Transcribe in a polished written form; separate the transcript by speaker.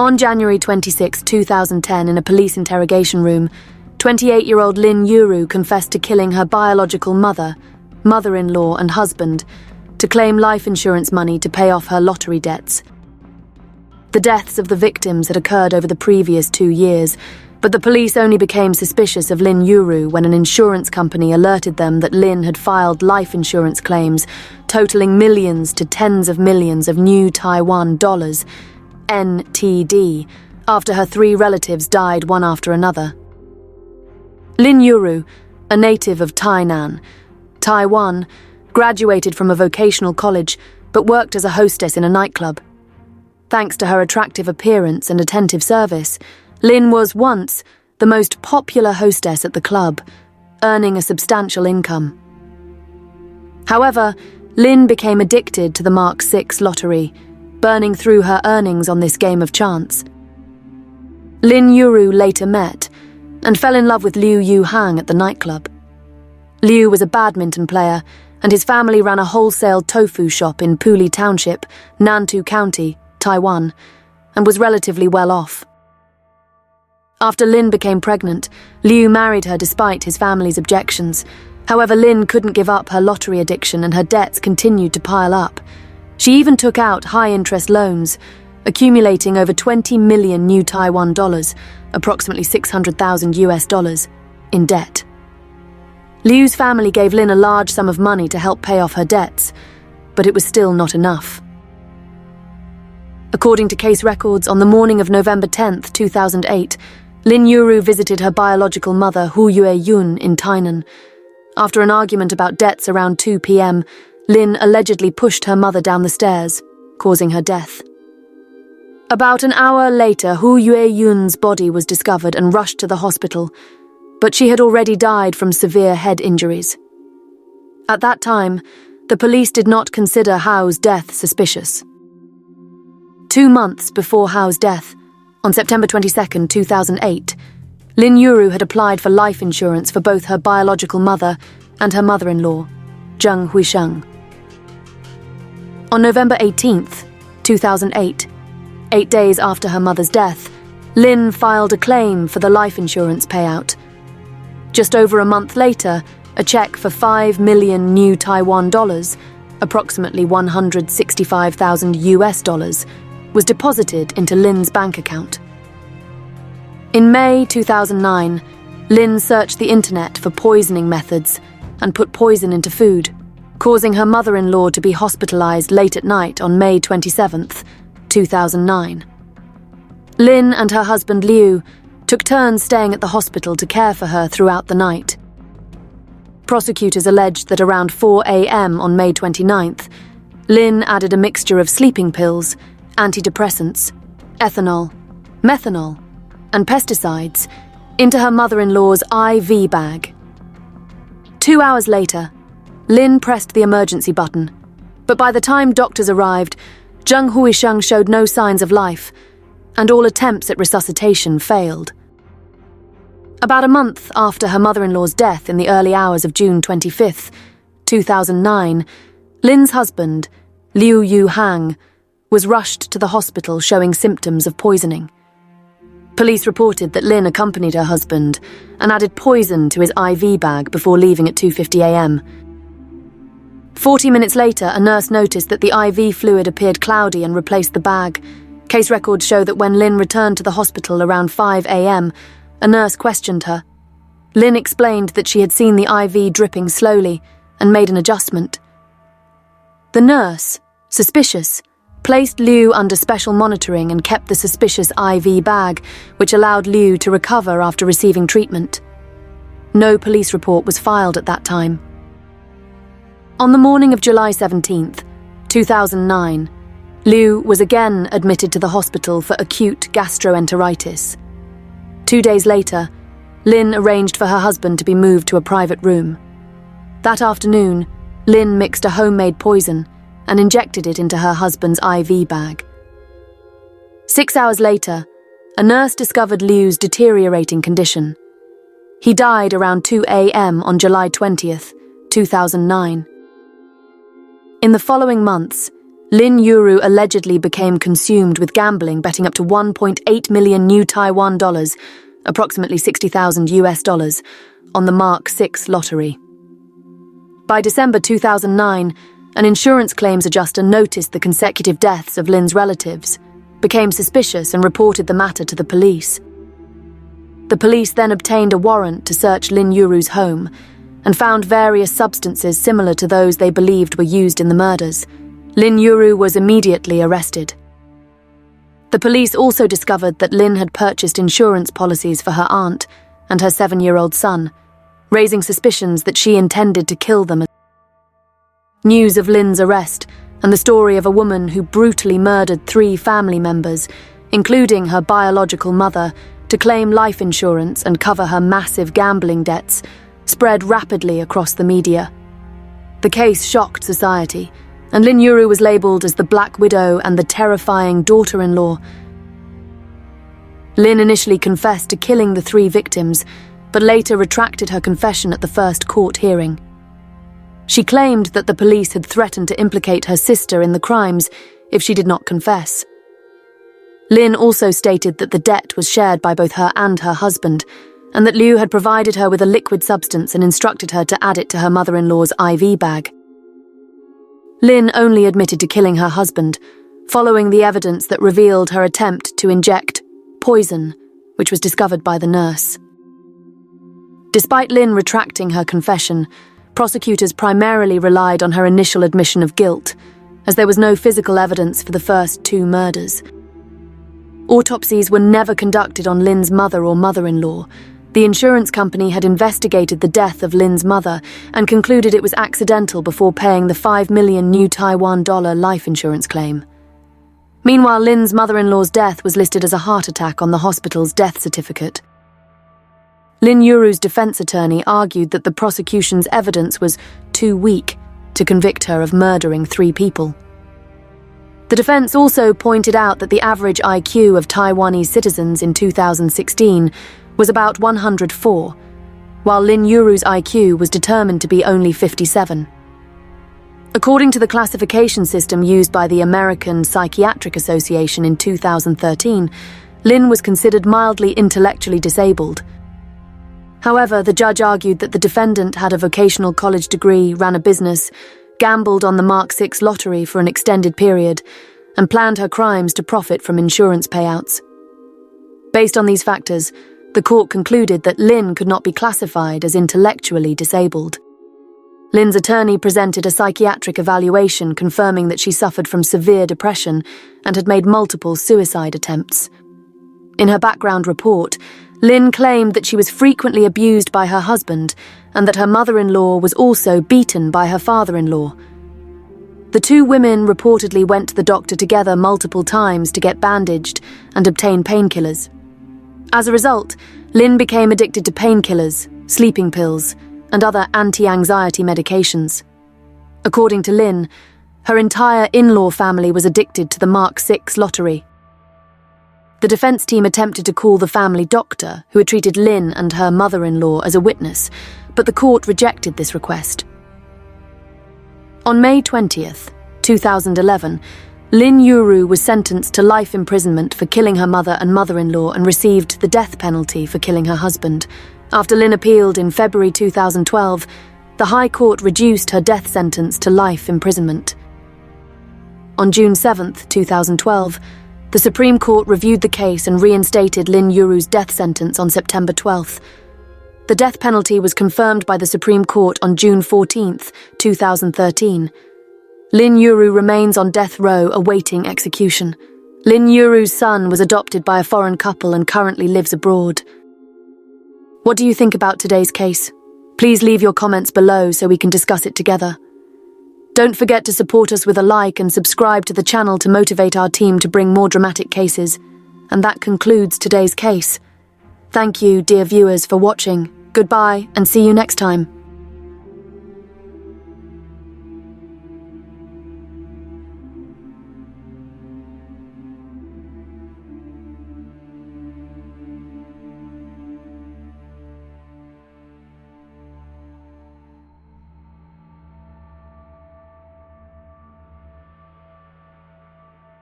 Speaker 1: On January 26, 2010, in a police interrogation room, 28-year-old Lin Yuru confessed to killing her biological mother, mother-in-law and husband to claim life insurance money to pay off her lottery debts. The deaths of the victims had occurred over the previous 2 years, but the police only became suspicious of Lin Yuru when an insurance company alerted them that Lin had filed life insurance claims totaling millions to tens of millions of new Taiwan dollars, NTD, after her 3 relatives died one after another. Lin Yuru, a native of Tainan, Taiwan, graduated from a vocational college but worked as a hostess in a nightclub. Thanks to her attractive appearance and attentive service, Lin was once the most popular hostess at the club, earning a substantial income. However, Lin became addicted to the Mark 6 lottery, burning through her earnings on this game of chance. Lin Yuru later met and fell in love with Liu Yuhang at the nightclub. Liu was a badminton player, and his family ran a wholesale tofu shop in Puli Township, Nantou County, Taiwan, and was relatively well off. After Lin became pregnant, Liu married her despite his family's objections. However, Lin couldn't give up her lottery addiction and her debts continued to pile up. She even took out high-interest loans, accumulating over 20 million new Taiwan dollars, approximately 600,000 US dollars, in debt. Liu's family gave Lin a large sum of money to help pay off her debts, but it was still not enough. According to case records, on the morning of November 10, 2008, Lin Yuru visited her biological mother, Hu Yue-yun, in Tainan. After an argument about debts around 2 p.m., Lin allegedly pushed her mother down the stairs, causing her death. About an hour later, Hu Yue-yun's body was discovered and rushed to the hospital, but she had already died from severe head injuries. At that time, the police did not consider Hao's death suspicious. 2 months before Hao's death, on September 22, 2008, Lin Yuru had applied for life insurance for both her biological mother and her mother-in-law, Zheng Huisheng. On November 18, 2008, 8 days after her mother's death, Lin filed a claim for the life insurance payout. Just over a month later, a check for 5 million new Taiwan dollars, approximately 165,000 US dollars, was deposited into Lin's bank account. In May 2009, Lin searched the internet for poisoning methods and put poison into food, causing her mother-in-law to be hospitalized late at night on May 27, 2009. Lin and her husband Liu took turns staying at the hospital to care for her throughout the night. Prosecutors alleged that around 4 a.m. on May 29th, Lin added a mixture of sleeping pills, antidepressants, ethanol, methanol, and pesticides into her mother-in-law's IV bag. 2 hours later, Lin pressed the emergency button, but by the time doctors arrived, Zheng Huisheng showed no signs of life, and all attempts at resuscitation failed. About a month after her mother-in-law's death in the early hours of June 25, 2009, Lin's husband, Liu Yuhang, was rushed to the hospital showing symptoms of poisoning. Police reported that Lin accompanied her husband and added poison to his IV bag before leaving at 2:50 a.m. 40 minutes later, a nurse noticed that the IV fluid appeared cloudy and replaced the bag. Case records show that when Lin returned to the hospital around 5 a.m., a nurse questioned her. Lin explained that she had seen the IV dripping slowly and made an adjustment. The nurse, suspicious, placed Liu under special monitoring and kept the suspicious IV bag, which allowed Liu to recover after receiving treatment. No police report was filed at that time. On the morning of July 17, 2009, Liu was again admitted to the hospital for acute gastroenteritis. 2 days later, Lin arranged for her husband to be moved to a private room. That afternoon, Lin mixed a homemade poison and injected it into her husband's IV bag. 6 hours later, a nurse discovered Liu's deteriorating condition. He died around 2 a.m. on July 20, 2009. In the following months, Lin Yuru allegedly became consumed with gambling, betting up to 1.8 million new Taiwan dollars, approximately 60,000 US dollars, on the Mark 6 lottery. By December 2009, an insurance claims adjuster noticed the consecutive deaths of Lin's relatives, became suspicious and reported the matter to the police. The police then obtained a warrant to search Lin Yuru's home and found various substances similar to those they believed were used in the murders. Lin Yuru was immediately arrested. The police also discovered that Lin had purchased insurance policies for her aunt and her 7-year-old son, raising suspicions that she intended to kill them. News of Lin's arrest and the story of a woman who brutally murdered 3 family members, including her biological mother, to claim life insurance and cover her massive gambling debts, spread rapidly across the media. The case shocked society, and Lin Yuru was labelled as the Black Widow and the terrifying daughter-in-law. Lin initially confessed to killing the 3 victims, but later retracted her confession at the first court hearing. She claimed that the police had threatened to implicate her sister in the crimes if she did not confess. Lin also stated that the debt was shared by both her and her husband, and that Liu had provided her with a liquid substance and instructed her to add it to her mother-in-law's IV bag. Lin only admitted to killing her husband, following the evidence that revealed her attempt to inject poison, which was discovered by the nurse. Despite Lin retracting her confession, prosecutors primarily relied on her initial admission of guilt, as there was no physical evidence for the first 2 murders. Autopsies were never conducted on Lin's mother or mother-in-law. The insurance company had investigated the death of Lin's mother and concluded it was accidental before paying the 5 million new Taiwan dollar life insurance claim. Meanwhile, Lin's mother-in-law's death was listed as a heart attack on the hospital's death certificate. Lin Yuru's defense attorney argued that the prosecution's evidence was too weak to convict her of murdering 3 people. The defense also pointed out that the average IQ of Taiwanese citizens in 2016 was about 104, while Lin Yuru's IQ was determined to be only 57. According to the classification system used by the American Psychiatric Association in 2013, Lin was considered mildly intellectually disabled. However, the judge argued that the defendant had a vocational college degree, ran a business, gambled on the Mark 6 lottery for an extended period, and planned her crimes to profit from insurance payouts. Based on these factors, the court concluded that Lin could not be classified as intellectually disabled. Lin's attorney presented a psychiatric evaluation confirming that she suffered from severe depression and had made multiple suicide attempts. In her background report, Lin claimed that she was frequently abused by her husband and that her mother-in-law was also beaten by her father-in-law. The 2 women reportedly went to the doctor together multiple times to get bandaged and obtain painkillers. As a result, Lin became addicted to painkillers, sleeping pills, and other anti-anxiety medications. According to Lin, her entire in-law family was addicted to the Mark 6 lottery. The defense team attempted to call the family doctor, who had treated Lin and her mother-in-law as a witness, but the court rejected this request. On May 20th, 2011, Lin Yuru was sentenced to life imprisonment for killing her mother and mother-in-law and received the death penalty for killing her husband. After Lin appealed in February 2012, the High Court reduced her death sentence to life imprisonment. On June 7th, 2012, the Supreme Court reviewed the case and reinstated Lin Yuru's death sentence on September 12th. The death penalty was confirmed by the Supreme Court on June 14th, 2013. Lin Yuru remains on death row awaiting execution. Lin Yuru's son was adopted by a foreign couple and currently lives abroad. What do you think about today's case? Please leave your comments below so we can discuss it together. Don't forget to support us with a like and subscribe to the channel to motivate our team to bring more dramatic cases. And that concludes today's case. Thank you, dear viewers, for watching. Goodbye, and see you next time.